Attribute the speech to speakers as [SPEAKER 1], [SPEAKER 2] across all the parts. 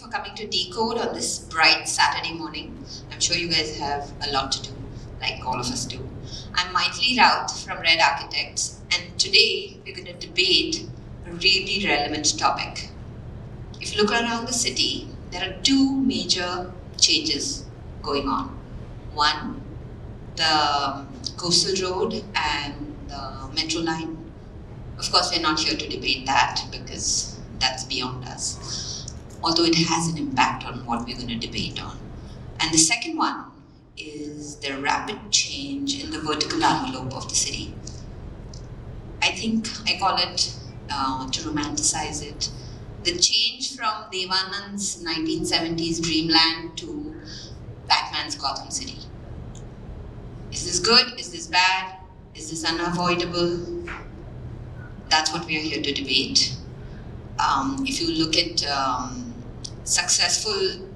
[SPEAKER 1] for coming to Decode on this bright Saturday morning. I'm sure you guys have a lot to do, like all of us do. I'm Maithili Raut from Red Architects, and today we're going to debate a really relevant topic. If you look around the city, there are two major changes going on. One, the coastal road and the metro line. Of course, we're not here to debate that because that's beyond us, although it has an impact on what we're going to debate on. And the second one is the rapid change in the vertical envelope of the city. I think I call it, to romanticize it, the change from Devanand's 1970s dreamland to Batman's Gotham City. Is this good? Is this bad? Is this unavoidable? That's what we are here to debate. If you look at successful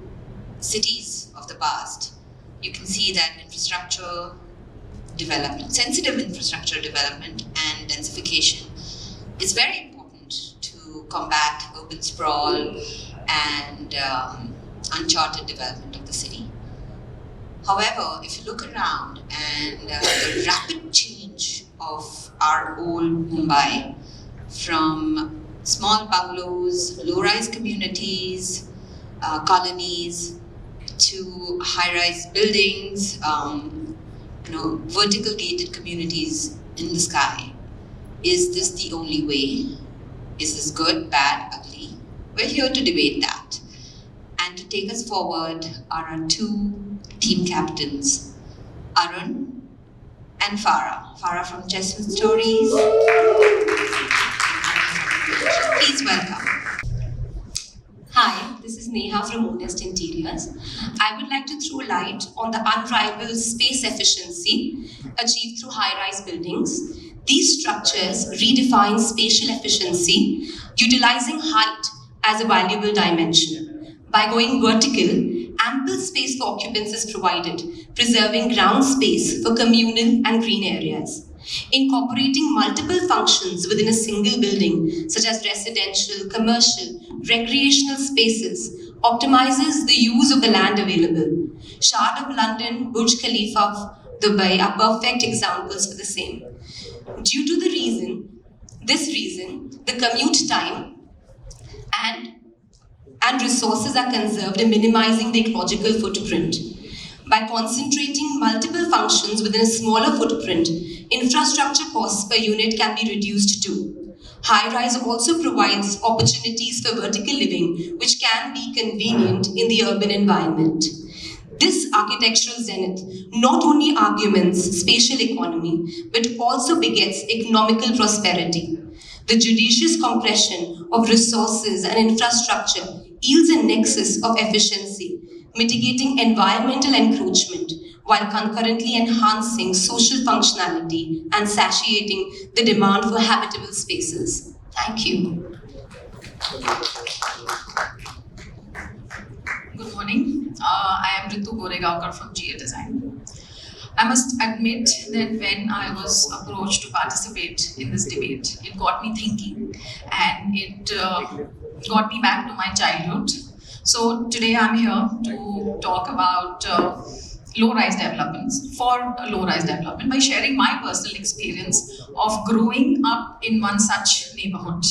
[SPEAKER 1] cities of the past, you can see that infrastructure development, sensitive infrastructure development and densification is very important to combat urban sprawl and uncharted development of the city. However, if you look around and the rapid change of our old Mumbai from small bungalows, low-rise communities, colonies, to high-rise buildings, vertical gated communities in the sky. Is this the only way? Is this good, bad, ugly? We're here to debate that. And to take us forward are our two team captains, Arun and Farah. Farah from Chestnut Stories. Please welcome.
[SPEAKER 2] Hi, this is Neha from Honest Interiors. I would like to throw light on the unrivaled space efficiency achieved through high-rise buildings. These structures redefine spatial efficiency, utilizing height as a valuable dimension. By going vertical, ample space for occupants is provided, preserving ground space for communal and green areas. Incorporating multiple functions within a single building, such as residential, commercial, recreational spaces, optimizes the use of the land available. Shard of London, Burj Khalifa of Dubai are perfect examples for the same. Due to this reason, the commute time and resources are conserved in minimizing the ecological footprint. By concentrating multiple functions within a smaller footprint, infrastructure costs per unit can be reduced too. High-rise also provides opportunities for vertical living, which can be convenient in the urban environment. This architectural zenith not only augments spatial economy, but also begets economical prosperity. The judicious compression of resources and infrastructure yields a nexus of efficiency, mitigating environmental encroachment while concurrently enhancing social functionality and satiating the demand for habitable spaces. Thank you.
[SPEAKER 3] Good morning. I am Ritu Goregaonker from GA Design. I must admit that when I was approached to participate in this debate, it got me thinking and it got me back to my childhood. So today I'm here to talk about low-rise developments, for low-rise development, by sharing my personal experience of growing up in one such neighborhood.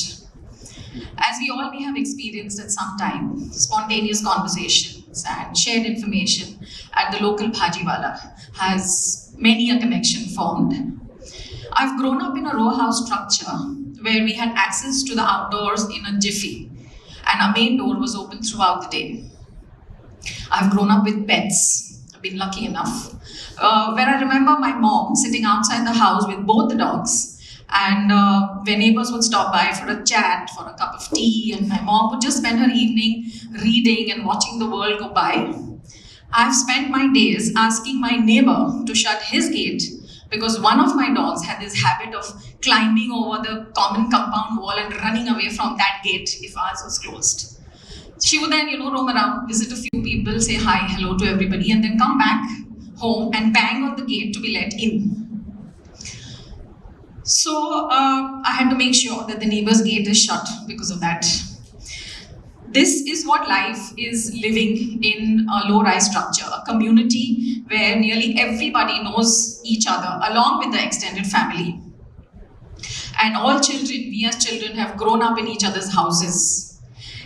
[SPEAKER 3] As we all may have experienced at some time, spontaneous conversations and shared information at the local bhajiwala has many a connection formed. I've grown up in a row house structure where we had access to the outdoors in a jiffy, and our main door was open throughout the day. I've grown up with pets. I've been lucky enough. Where I remember my mom sitting outside the house with both the dogs, and when neighbors would stop by for a chat, for a cup of tea, and my mom would just spend her evening reading and watching the world go by. I've spent my days asking my neighbor to shut his gate because one of my dogs had this habit of climbing over the common compound wall and running away from that gate if ours was closed. She would then, roam around, visit a few people, say hi, hello to everybody, and then come back home and bang on the gate to be let in. So I had to make sure that the neighbor's gate is shut because of that. This is what life is living in a low-rise structure, a community where nearly everybody knows each other, along with the extended family. And all children, we as children, have grown up in each other's houses.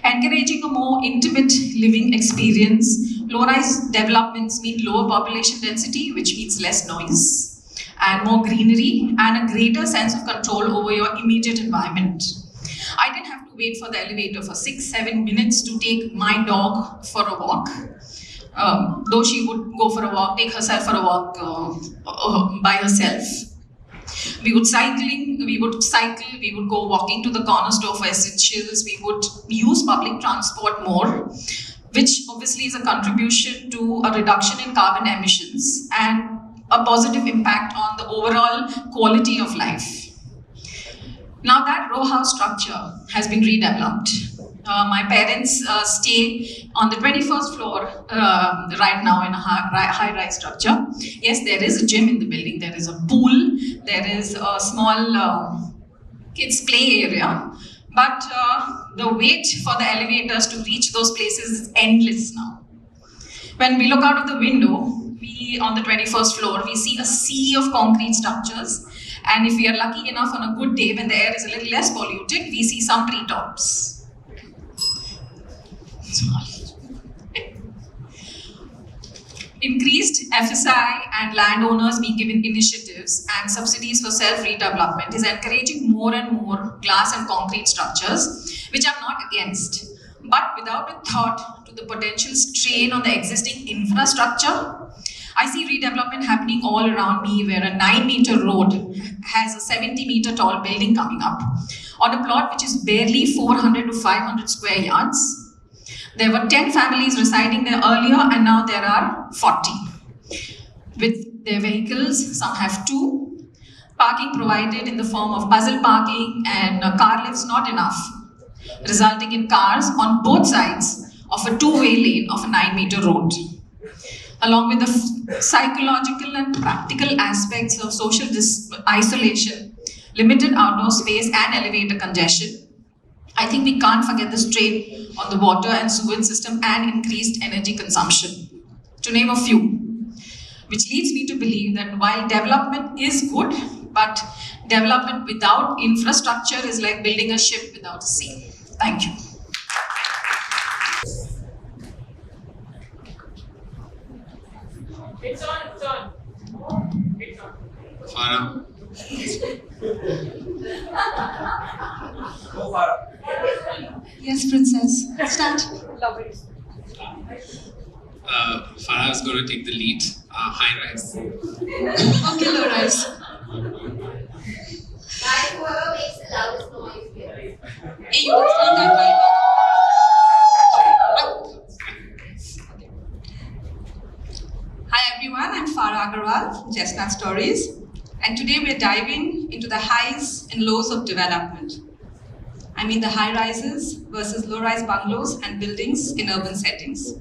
[SPEAKER 3] Encouraging a more intimate living experience, low-rise developments mean lower population density, which means less noise, and more greenery, and a greater sense of control over your immediate environment. I didn't have to wait for the elevator for 6-7 minutes to take my dog for a walk. Though she would go for a walk, take herself for a walk by herself. We would cycle, we would go walking to the corner store for essentials, we would use public transport more, which obviously is a contribution to a reduction in carbon emissions and a positive impact on the overall quality of life. Now that row house structure has been redeveloped. My parents stay on the 21st floor right now in a high-rise structure. Yes, there is a gym in the building, there is a pool, there is a small kids' play area, but the wait for the elevators to reach those places is endless now. When we look out of the window, on the 21st floor, we see a sea of concrete structures. And if we are lucky enough on a good day when the air is a little less polluted, we see some treetops. Increased FSI and landowners being given initiatives and subsidies for self-redevelopment is encouraging more and more glass and concrete structures, which I'm not against, but without a thought to the potential strain on the existing infrastructure. I see redevelopment happening all around me where a 9-meter road has a 70-meter tall building coming up on a plot which is barely 400 to 500 square yards. There were 10 families residing there earlier and now there are 40. With their vehicles, some have 2. Parking provided in the form of puzzle parking and car lifts not enough, resulting in cars on both sides of a 2-way lane of a 9-meter road. Along with the psychological and practical aspects of social isolation, limited outdoor space and elevator congestion, I think we can't forget the strain on the water and sewage system and increased energy consumption, to name a few. Which leads me to believe that while development is good, but development without infrastructure is like building a ship without a sail. Thank you.
[SPEAKER 4] It's on. Farah. Go, Farah.
[SPEAKER 2] Yes, Princess. Start.
[SPEAKER 4] Love it. Farah is going to take the lead. High rise.
[SPEAKER 2] Okay, low rise.
[SPEAKER 1] Guys, whoever makes the loudest noise here.
[SPEAKER 2] Hey, you can stand that right. Hi everyone, I'm Farah Agarwal from Chestnut Stories, and today we're diving into the highs and lows of development. I mean the high rises versus low rise bungalows and buildings in urban settings.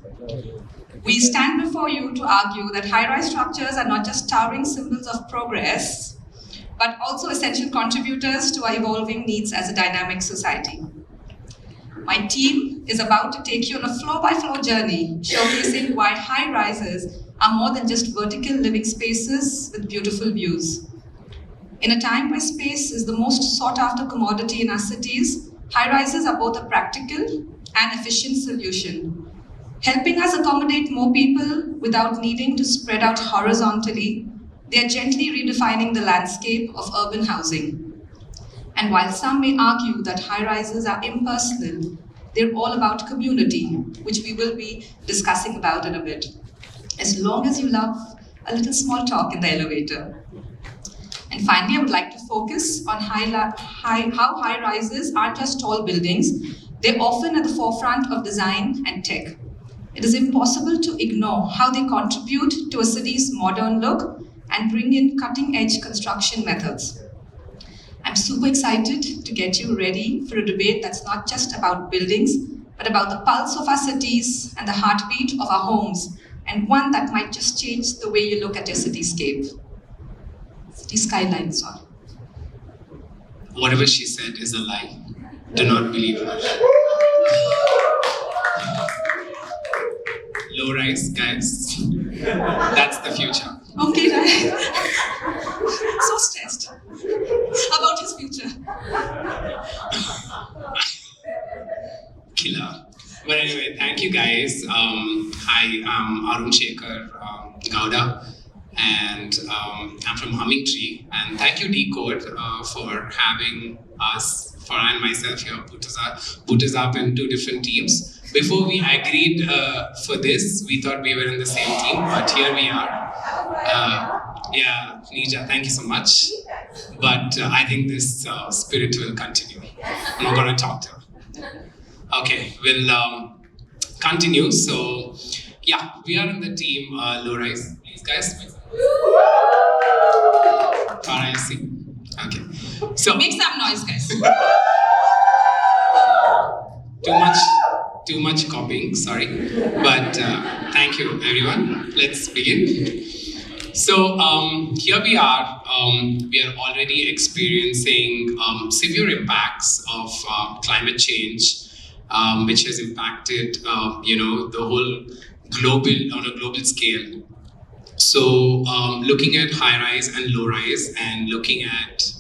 [SPEAKER 2] We stand before you to argue that high rise structures are not just towering symbols of progress, but also essential contributors to our evolving needs as a dynamic society. My team is about to take you on a floor-by-floor journey, showcasing why high rises are more than just vertical living spaces with beautiful views. In a time where space is the most sought-after commodity in our cities, high rises are both a practical and efficient solution, helping us accommodate more people without needing to spread out horizontally. They are gently redefining the landscape of urban housing. And while some may argue that high-rises are impersonal, they're all about community, which we will be discussing about in a bit. As long as you love a little small talk in the elevator. And finally, I would like to focus on how high-rises aren't just tall buildings, they're often at the forefront of design and tech. It is impossible to ignore how they contribute to a city's modern look and bring in cutting-edge construction methods. I'm super excited to get you ready for a debate that's not just about buildings, but about the pulse of our cities and the heartbeat of our homes, and one that might just change the way you look at your cityscape. City skyline, sorry.
[SPEAKER 4] Whatever she said is a lie. Do not believe her. low rise, guys. That's the future.
[SPEAKER 2] Okay, right. So stressed about his future.
[SPEAKER 4] Killer. But anyway, thank you guys. Hi, I'm Arun, Shekhar, Gawda, and I'm from Humming Tree. And thank you, Decode, for having us, Farah and myself here, put us up in two different teams. Before we agreed for this, we thought we were in the same team, but here we are. Yeah, Nija, thank you so much. But I think this spirit will continue. I'm not going to talk to her. Okay, we'll continue. So, yeah, we are in the team low rise. Please, guys. Farah, you see? Okay. So
[SPEAKER 2] Make some noise, guys.
[SPEAKER 4] Too much copying, sorry. But thank you, everyone. Let's begin. So here we are. We are already experiencing severe impacts of climate change, which has impacted, the whole on a global scale. So looking at high rise and low rise, and looking at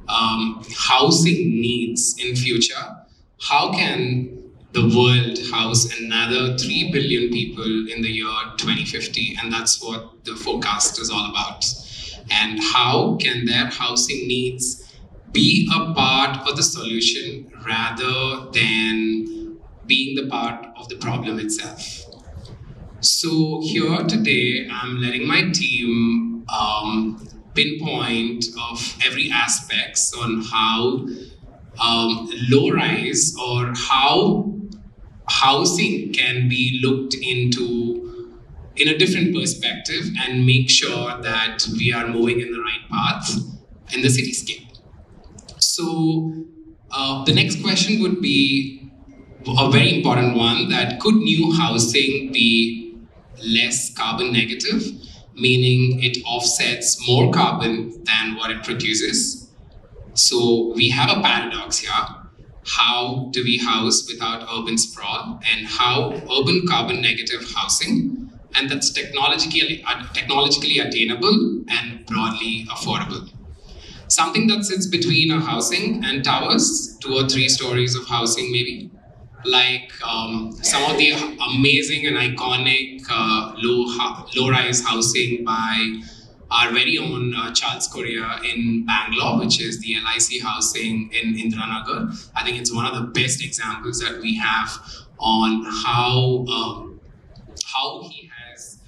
[SPEAKER 4] housing needs in future, how can the world house another 3 billion people in the year 2050? And that's what the forecast is all about. And how can their housing needs be a part of the solution rather than being the part of the problem itself? So here today, I'm letting my team pinpoint of every aspects on how low rise or how housing can be looked into in a different perspective and make sure that we are moving in the right path in the cityscape. So the next question would be a very important one, that could new housing be less carbon negative, meaning it offsets more carbon than what it produces? So we have a paradox here. How do we house without urban sprawl, and how urban carbon negative housing, and that's technologically attainable and broadly affordable? Something that sits between a housing and towers, 2 or 3 stories of housing maybe, like some of the amazing and iconic low-rise housing by our very own Charles Correa in Bangalore, which is the LIC housing in Indiranagar. I think it's one of the best examples that we have on how he has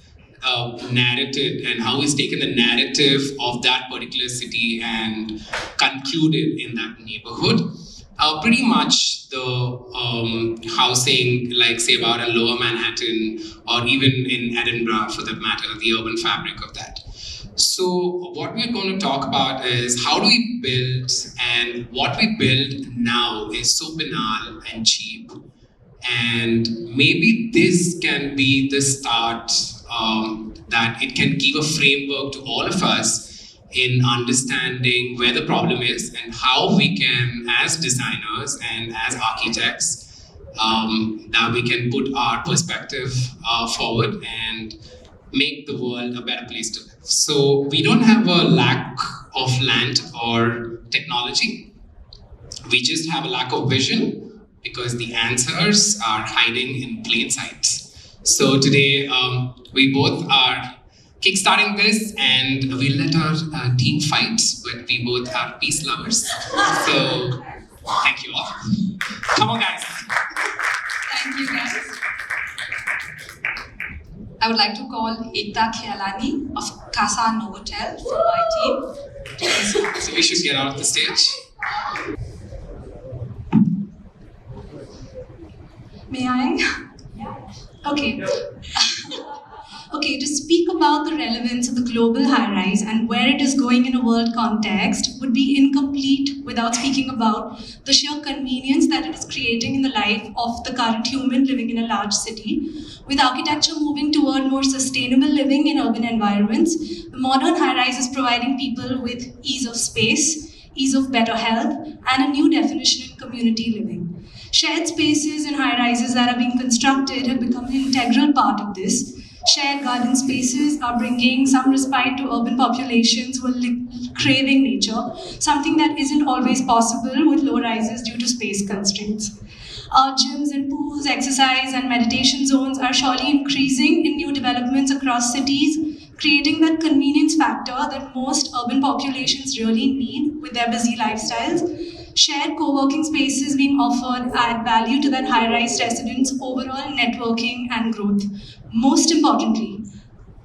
[SPEAKER 4] narrated and how he's taken the narrative of that particular city and concluded in that neighborhood. Pretty much the housing, like say about in Lower Manhattan or even in Edinburgh for that matter, the urban fabric of that. So what we're going to talk about is how do we build, and what we build now is so banal and cheap. And maybe this can be the start, that it can give a framework to all of us in understanding where the problem is and how we can, as designers and as architects, that we can put our perspective forward and make the world a better place to live. So we don't have a lack of land or technology. We just have a lack of vision, because the answers are hiding in plain sight. So today, we both are kickstarting this, and we let our team fight, but we both are peace lovers. So thank you all. Come on, guys.
[SPEAKER 2] Thank you, guys. I would like to call Ekta Khialani of Casa Novotel from my team.
[SPEAKER 4] So we should get out of the stage.
[SPEAKER 2] May I? Okay. Okay, to speak about the relevance of the global high-rise and where it is going in a world context would be incomplete without speaking about the sheer convenience that it is creating in the life of the current human living in a large city. With architecture moving toward more sustainable living in urban environments, the modern high-rise is providing people with ease of space, ease of better health, and a new definition in community living. Shared spaces and high-rises that are being constructed have become an integral part of this. Shared garden spaces are bringing some respite to urban populations who are craving nature, something that isn't always possible with low-rises due to space constraints. Gyms and pools, exercise and meditation zones are surely increasing in new developments across cities, creating that convenience factor that most urban populations really need with their busy lifestyles. Shared co-working spaces being offered add value to that high-rise residents' overall networking and growth. Most importantly,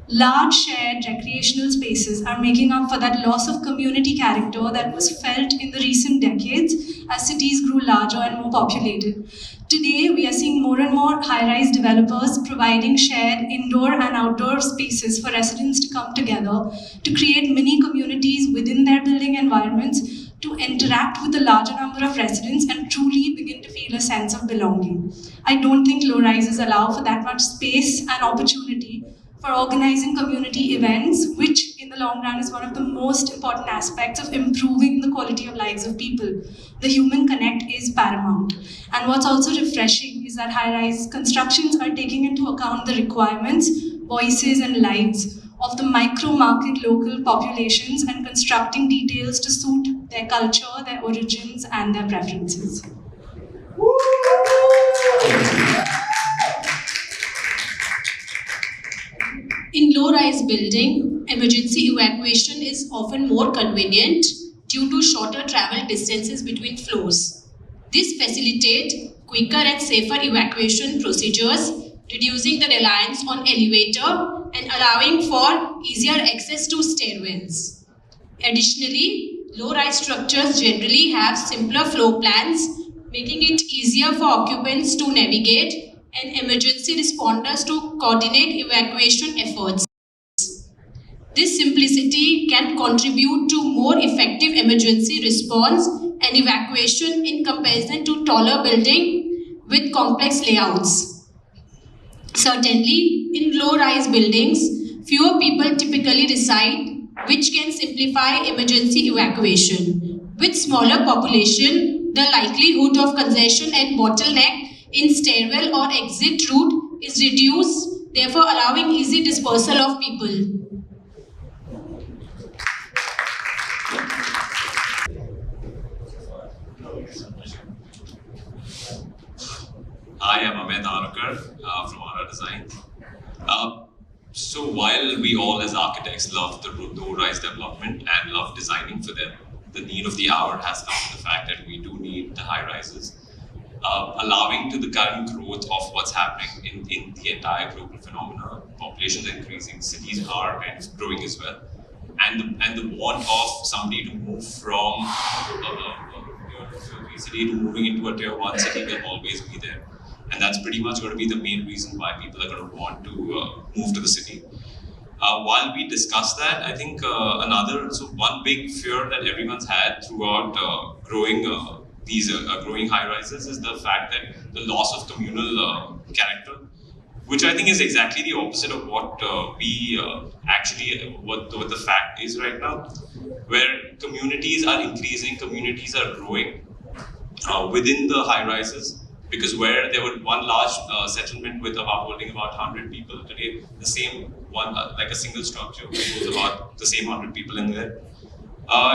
[SPEAKER 2] large shared recreational spaces are making up for that loss of community character that was felt in the recent decades as cities grew larger and more populated. Today, we are seeing more and more high-rise developers providing shared indoor and outdoor spaces for residents to come together, to create mini communities within their building environments, to interact with a larger number of residents and truly begin to feel a sense of belonging. I don't think low-rises allow for that much space and opportunity for organizing community events, which in the long run is one of the most important aspects of improving the quality of lives of people. The human connect is paramount. And what's also refreshing is that high-rise constructions are taking into account the requirements, voices, and lives of the micro-market local populations and constructing details to suit their culture, their origins, and their preferences.
[SPEAKER 5] In low-rise building, emergency evacuation is often more convenient due to shorter travel distances between floors. This facilitates quicker and safer evacuation procedures, reducing the reliance on elevator and allowing for easier access to stairwells. Additionally, low-rise structures generally have simpler floor plans, making it easier for occupants to navigate and emergency responders to coordinate evacuation efforts. This simplicity can contribute to more effective emergency response and evacuation in comparison to taller buildings with complex layouts. Certainly, in low-rise buildings, fewer people typically reside, which can simplify emergency evacuation. With smaller population, the likelihood of congestion and bottleneck in stairwell or exit route is reduced, therefore allowing easy dispersal of people.
[SPEAKER 6] I am Amey Dahanukar from Ara Design. So while we all as architects love the low-rise development and love designing for them, the need of the hour has come to the fact that we do need the high-rises. Allowing to the current growth of what's happening in the entire global phenomena. Populations are increasing, cities are kind of growing as well. And the want of somebody to move from a tier 3 city to moving into a tier 1 city will always be there. And that's pretty much going to be the main reason why people are going to want to move to the city. While we discuss that, I think one big fear that everyone's had throughout growing growing high-rises is the fact that the loss of communal character, which I think is exactly the opposite of what what the fact is right now, where communities are increasing, communities are growing within the high-rises, because where there were one large settlement with holding about 100 people, today the same one, like a single structure, which was about the same 100 people in there.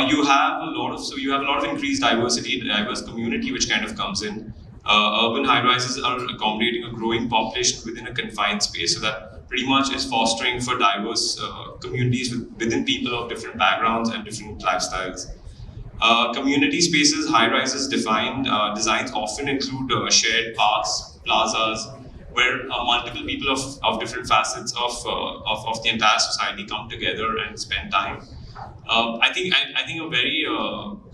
[SPEAKER 6] You have a lot of increased diversity, diverse community which kind of comes in. Urban high-rises are accommodating a growing population within a confined space, so that pretty much is fostering for diverse communities within people of different backgrounds and different lifestyles. Community spaces, high-rises designs often include shared parks, plazas, where multiple people of different facets of the entire society come together and spend time. I think a very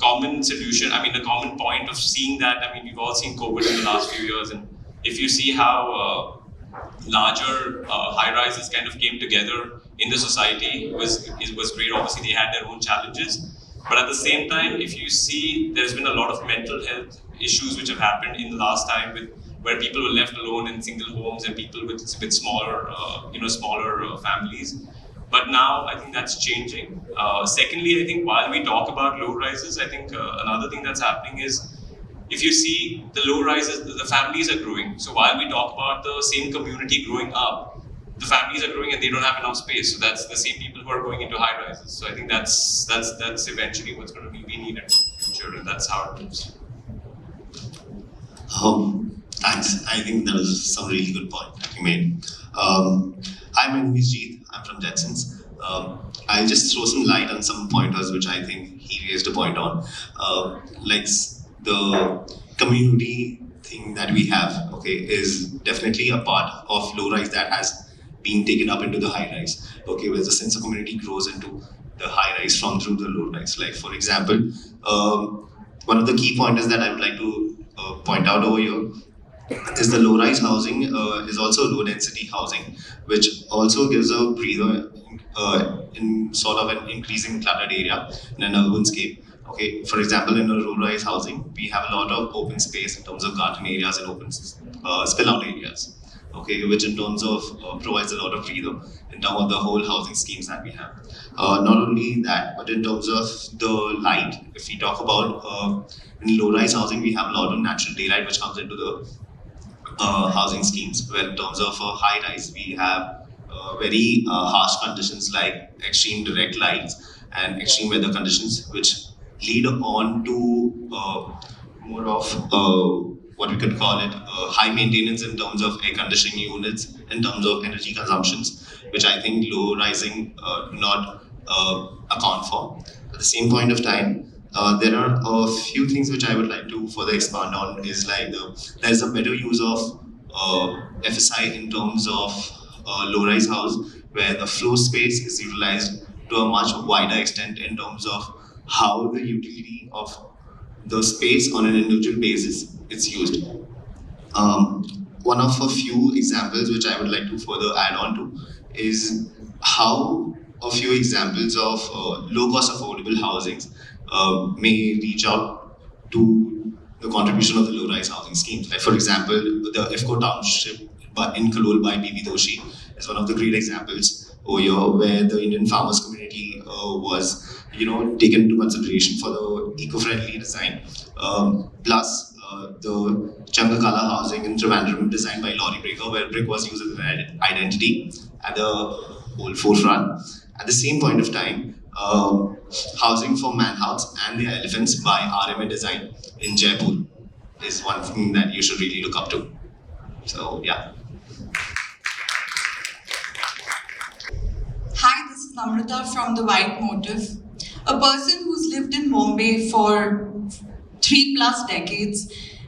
[SPEAKER 6] common solution, a common point of seeing that, we've all seen COVID in the last few years, and if you see how larger high-rises kind of came together in the society, it was great. Obviously, they had their own challenges. But at the same time, if you see, there's been a lot of mental health issues which have happened in the last time, where people were left alone in single homes and people with smaller families. But now I think that's changing. Secondly, I think while we talk about low rises, I think another thing that's happening is if you see the low rises, the families are growing. So while we talk about the same community growing up, the families are growing and they don't have enough space. So that's the same people who are going into high rises. So I think that's eventually what's going to be needed in the future, and that's how it moves.
[SPEAKER 7] Thanks. I think that was some really good point that you made. Hi, my name is Jeet. I'm from Jetsons. I'll just throw some light on some pointers which I think he raised a point on. Like the community thing that we have, okay, is definitely a part of low rise that has been taken up into the high rise. Okay, where the sense of community grows into the high rise from through the low rise. Like for example, one of the key pointers that I would like to point out over here is the low rise housing is also low density housing, which also gives a breather in sort of an increasing cluttered area in an urban scape. Okay, for example, in a low rise housing, we have a lot of open space in terms of garden areas and open spill out areas. Okay, which in terms of provides a lot of freedom in terms of the whole housing schemes that we have. Not only that, but in terms of the light, if we talk about in low-rise housing, we have a lot of natural daylight which comes into the housing schemes. Where in terms of high-rise, we have very harsh conditions like extreme direct lights and extreme weather conditions, which lead on to more of what we could call it high maintenance in terms of air conditioning units, in terms of energy consumptions, which I think low rising do not account for. At the same point of time, there are a few things which I would like to further expand on. Is like there's a better use of FSI in terms of low-rise house, where the floor space is utilized to a much wider extent in terms of how the utility of the space on an individual basis is used. One of a few examples which I would like to further add on to is how a few examples of low-cost affordable housings may reach out to the contribution of the low-rise housing schemes. Like for example, the IFCO township in Kalol by B.B. Doshi is one of the great examples over here, where the Indian farmers community was taken into consideration for the eco-friendly design. Plus the Changakala housing in Trivandrum designed by Lorry Breaker, where brick was used as an identity at the whole forefront. At the same point of time, housing for manhouts and the elephants by RMA Design in Jaipur is one thing that you should really look up to. So yeah.
[SPEAKER 8] Hi, this is Namrata from The White Motive. A person who's lived in Bombay for 3+ decades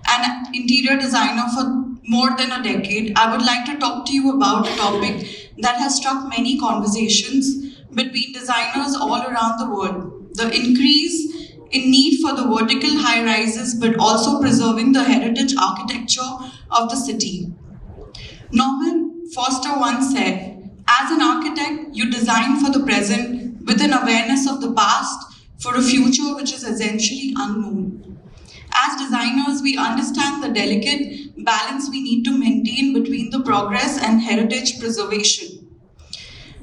[SPEAKER 8] and an interior designer for more than a decade, I would like to talk to you about a topic that has struck many conversations between designers all around the world. The increase in need for the vertical high-rises, but also preserving the heritage architecture of the city. Norman Foster once said, "As an architect, you design for the present with an awareness of the past for a future which is essentially unknown." As designers, we understand the delicate balance we need to maintain between the progress and heritage preservation.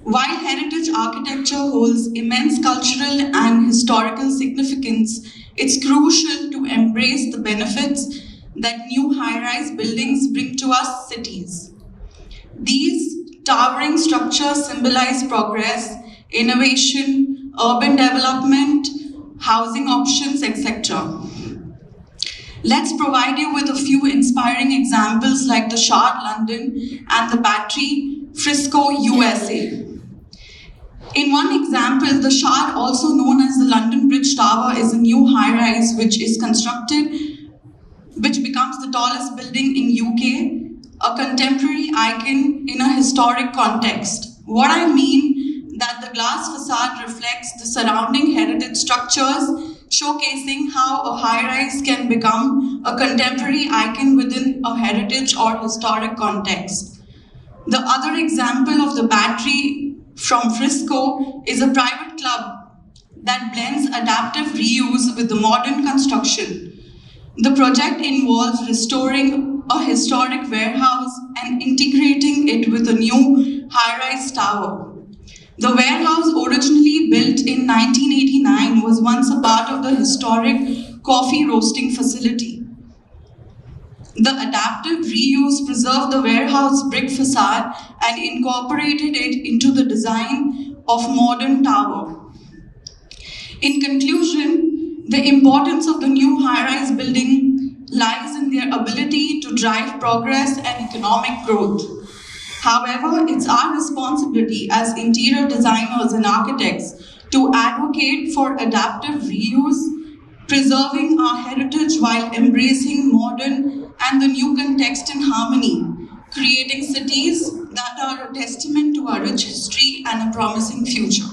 [SPEAKER 8] While heritage architecture holds immense cultural and historical significance, it's crucial to embrace the benefits that new high-rise buildings bring to our cities. These towering structures symbolize progress, innovation, urban development, housing options, etc. Let's provide you with a few inspiring examples like the Shard, London, and the Battery, Frisco, USA. In one example, the Shard, also known as the London Bridge Tower, is a new high-rise which is constructed, which becomes the tallest building in UK, a contemporary icon in a historic context. What I mean that the glass facade reflects the surrounding heritage structures, showcasing how a high-rise can become a contemporary icon within a heritage or historic context. The other example of the Battery from Frisco is a private club that blends adaptive reuse with the modern construction. The project involves restoring a historic warehouse and integrating it with a new high-rise tower. The warehouse, originally built in 1989, was once a part of the historic coffee roasting facility. The adaptive reuse preserved the warehouse brick facade and incorporated it into the design of modern tower. In conclusion, the importance of the new high-rise building lies in their ability to drive progress and economic growth. However, it's our responsibility as interior designers and architects to advocate for adaptive reuse, preserving our heritage while embracing modern and the new context in harmony, creating cities that are a testament to our rich history and a promising future.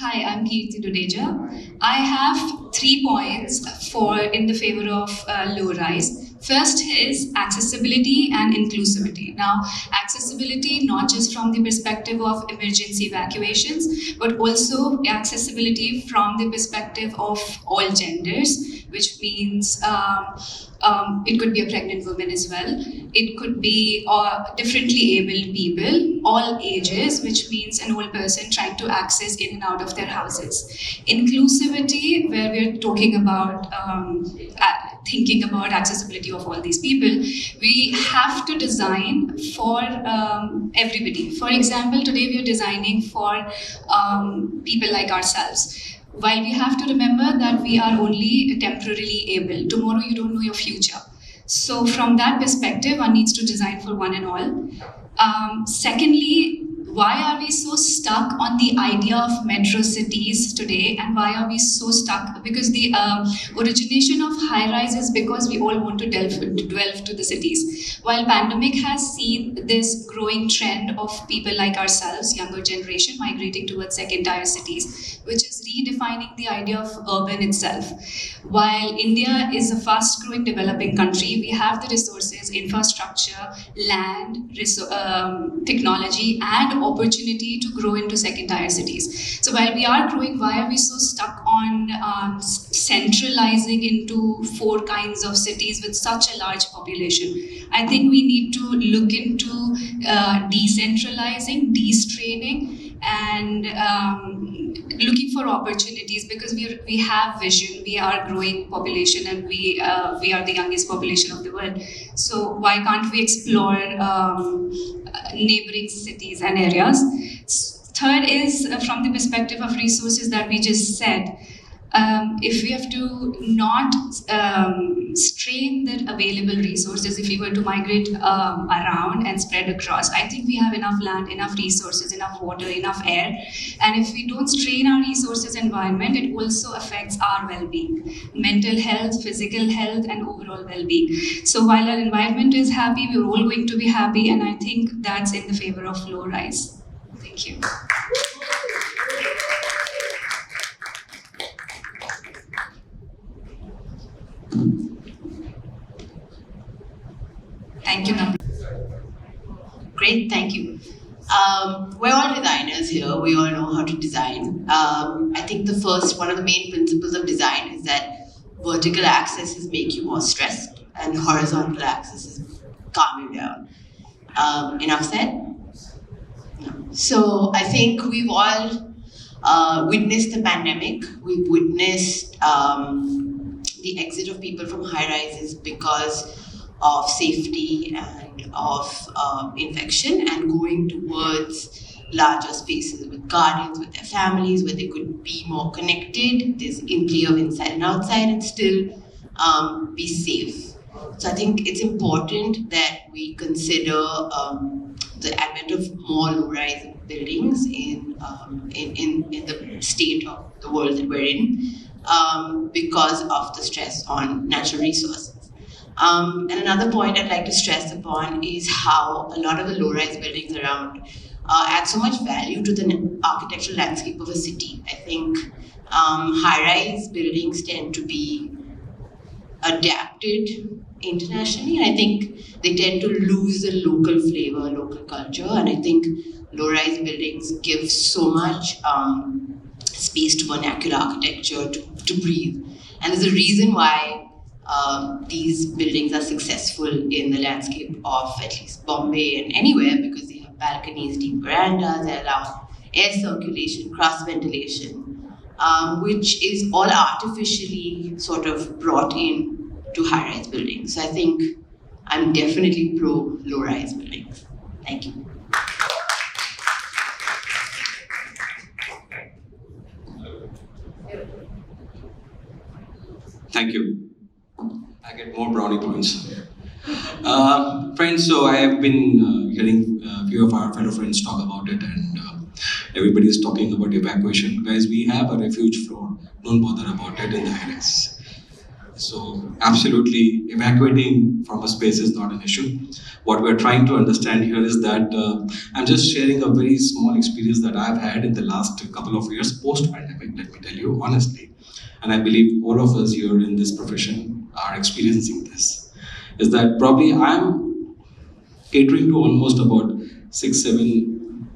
[SPEAKER 3] Hi, I'm Kirti Dodeja. I have 3 points in the favor of low rise. First is accessibility and inclusivity. Now, accessibility not just from the perspective of emergency evacuations, but also accessibility from the perspective of all genders, which means it could be a pregnant woman as well. It could be differently abled people, all ages, which means an old person trying to access in and out of their houses. Inclusivity, where we're talking about thinking about accessibility of all these people, we have to design for everybody. For example, today we are designing for people like ourselves. While we have to remember that we are only temporarily able, tomorrow you don't know your future. So from that perspective, one needs to design for one and all. Secondly, why are we so stuck on the idea of metro cities today, and why are we so stuck? Because the origination of high-rise is because we all want to delve to the cities. While pandemic has seen this growing trend of people like ourselves, younger generation, migrating towards second-tier cities, which is redefining the idea of urban itself. While India is a fast-growing developing country, we have the resources, infrastructure, land, technology, and opportunity to grow into second-tier cities. So while we are growing, why are we so stuck on centralizing into 4 kinds of cities with such a large population? I think we need to look into decentralizing, de-straining, and looking for opportunities, because we have vision, we are growing population, and we are the youngest population of the world. So why can't we explore neighboring cities and areas? Third is from the perspective of resources that we just said. If we have to not strain the available resources, if we were to migrate around and spread across, I think we have enough land, enough resources, enough water, enough air. And if we don't strain our resources environment, it also affects our well-being, mental health, physical health, and overall well-being. So while our environment is happy, we're all going to be happy, and I think that's in the favor of low rise. Thank you.
[SPEAKER 9] Thank you, Namrata. Great, thank you. We're all designers here. We all know how to design. I think one of the main principles of design is that vertical axes make you more stressed and horizontal axes calm you down. Enough said? No. So I think we've all witnessed the pandemic. We've witnessed the exit of people from high-rises because of safety and of infection, and going towards larger spaces with gardens, with their families, where they could be more connected. There's play of inside and outside, and still be safe. So I think it's important that we consider the advent of more low-rise buildings in the state of the world that we're in, because of the stress on natural resources. And another point I'd like to stress upon is how a lot of the low-rise buildings around add so much value to the architectural landscape of a city. I think high-rise buildings tend to be adapted internationally, and I think they tend to lose the local flavor, local culture, and I think low-rise buildings give so much space to vernacular architecture to breathe. And there's a reason why these buildings are successful in the landscape of at least Bombay and anywhere, because they have balconies, deep verandas, they allow air circulation, cross ventilation, which is all artificially sort of brought in to high-rise buildings. So I think I'm definitely pro low-rise buildings. Thank you.
[SPEAKER 10] Thank you. I get more brownie points. Friends, so I have been hearing a few of our fellow friends talk about it, and everybody is talking about evacuation. Guys, we have a refuge floor. Don't bother about it in the high-rise. So absolutely, evacuating from a space is not an issue. What we're trying to understand here is that I'm just sharing a very small experience that I've had in the last couple of years post-pandemic, let me tell you honestly. And I believe all of us here in this profession are experiencing this. Is that probably I'm catering to almost about 6-7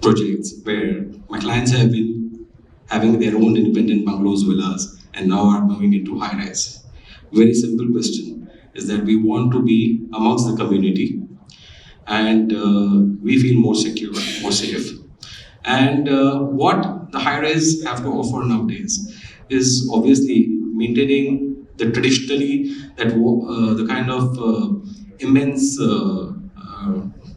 [SPEAKER 10] projects where my clients have been having their own independent bungalows, villas, and now are moving into high-rise. Very simple question is that we want to be amongst the community, and we feel more secure, more safe. And what the high-rise have to offer nowadays is obviously maintaining the traditionally that the kind of immense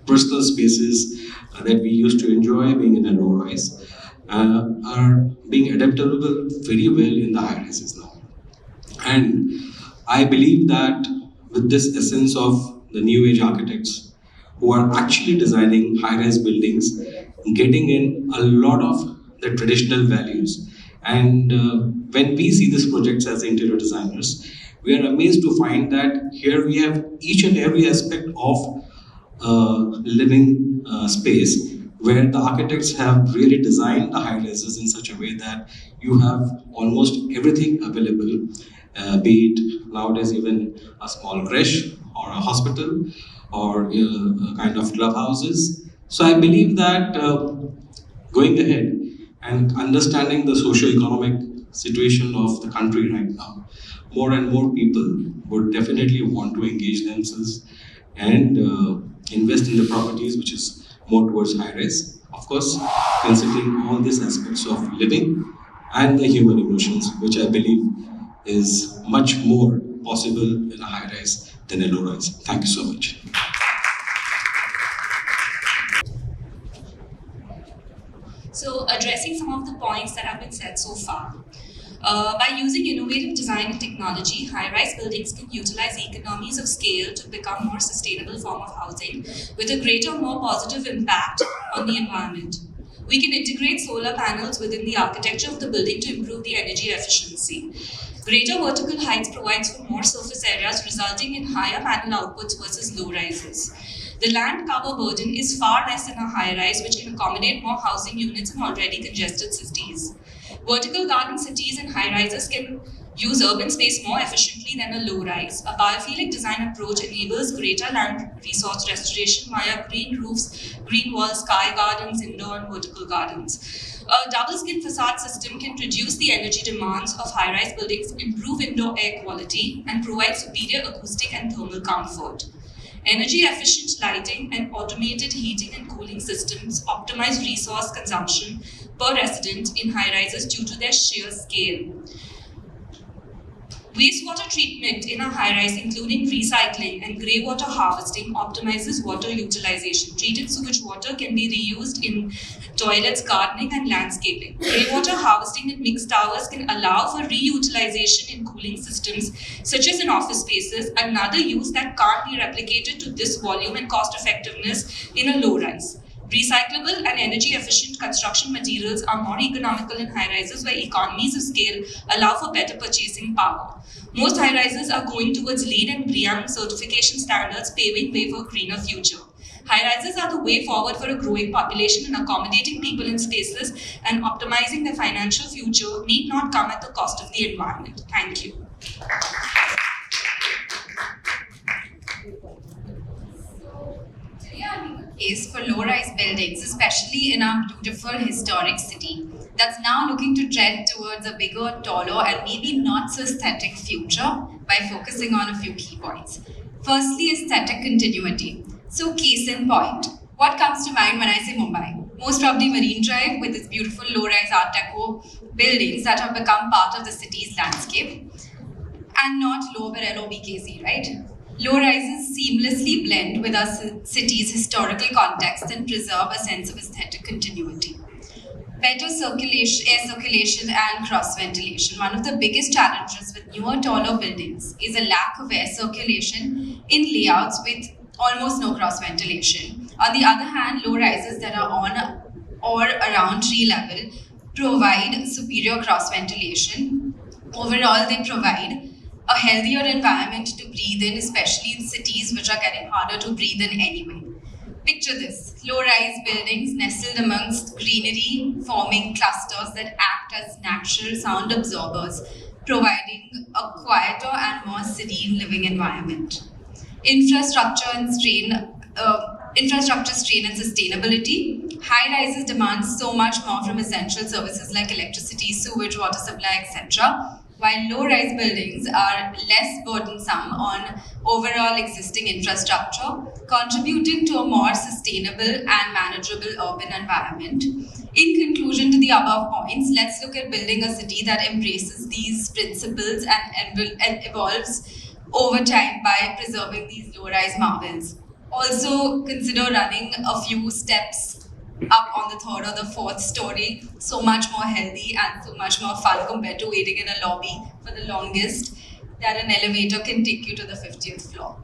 [SPEAKER 10] personal spaces that we used to enjoy being in a low-rise. Are being adaptable very well in the high rises now. And I believe that with this essence of the new age architects who are actually designing high-rise buildings, getting in a lot of the traditional values. And when we see these projects as interior designers, we are amazed to find that here we have each and every aspect of living space, where the architects have really designed the high-rises in such a way that you have almost everything available, be it nowadays even a small creche or a hospital or a kind of clubhouses. So I believe that going ahead and understanding the socio-economic situation of the country right now, more and more people would definitely want to engage themselves and invest in the properties which is more towards high-rise, of course, considering all these aspects of living and the human emotions, which I believe is much more possible in a high-rise than a low-rise. Thank you so much.
[SPEAKER 2] So, addressing some of the points that have been said so far. By using innovative design and technology, high-rise buildings can utilize economies of scale to become more sustainable form of housing with a greater, more positive impact on the environment. We can integrate solar panels within the architecture of the building to improve the energy efficiency. Greater vertical heights provides for more surface areas, resulting in higher panel outputs versus low rises. The land cover burden is far less in a high-rise, which can accommodate more housing units in already congested cities. Vertical garden cities and high-rises can use urban space more efficiently than a low-rise. A biophilic design approach enables greater land resource restoration via green roofs, green walls, sky gardens, indoor and vertical gardens. A double-skin facade system can reduce the energy demands of high-rise buildings, improve indoor air quality, and provide superior acoustic and thermal comfort. Energy-efficient lighting and automated heating and cooling systems optimize resource consumption per resident in high-rises due to their sheer scale. Wastewater treatment in a high-rise, including recycling and grey water harvesting, optimizes water utilization. Treated sewage water can be reused in toilets, gardening, and landscaping. Grey water harvesting in mixed towers can allow for reutilization in cooling systems, such as in office spaces, another use that can't be replicated to this volume and cost effectiveness in a low-rise. Recyclable and energy-efficient construction materials are more economical in high-rises where economies of scale allow for better purchasing power. Most high-rises are going towards LEED and BREEAM certification standards, paving way for a greener future. High-rises are the way forward for a growing population, and accommodating people in spaces and optimizing their financial future need not come at the cost of the environment. Thank you.
[SPEAKER 11] Case for low-rise buildings, especially in our beautiful historic city that's now looking to tread towards a bigger, taller, and maybe not so aesthetic future by focusing on a few key points. Firstly, aesthetic continuity. So, case in point, what comes to mind when I say Mumbai? Most probably Marine Drive with its beautiful low-rise Art Deco buildings that have become part of the city's landscape. And not Lower Parel or BKC, right? Low-rises seamlessly blend with our city's historical context and preserve a sense of aesthetic continuity. Better air circulation and cross-ventilation. One of the biggest challenges with newer, taller buildings is a lack of air circulation in layouts with almost no cross-ventilation. On the other hand, low-rises that are on or around tree level provide superior cross-ventilation. Overall, they provide a healthier environment to breathe in, especially in cities which are getting harder to breathe in anyway. Picture this, low-rise buildings nestled amongst greenery, forming clusters that act as natural sound absorbers, providing a quieter and more serene living environment. Infrastructure strain and sustainability. High-rises demand so much more from essential services like electricity, sewage, water supply, etc., while low-rise buildings are less burdensome on overall existing infrastructure, contributing to a more sustainable and manageable urban environment. In conclusion to the above points, let's look at building a city that embraces these principles and evolves over time by preserving these low-rise marvels. Also consider running a few steps up on the third or the fourth story, so much more healthy and so much more fun compared to waiting in a lobby for the longest that an elevator can take you to the 50th floor.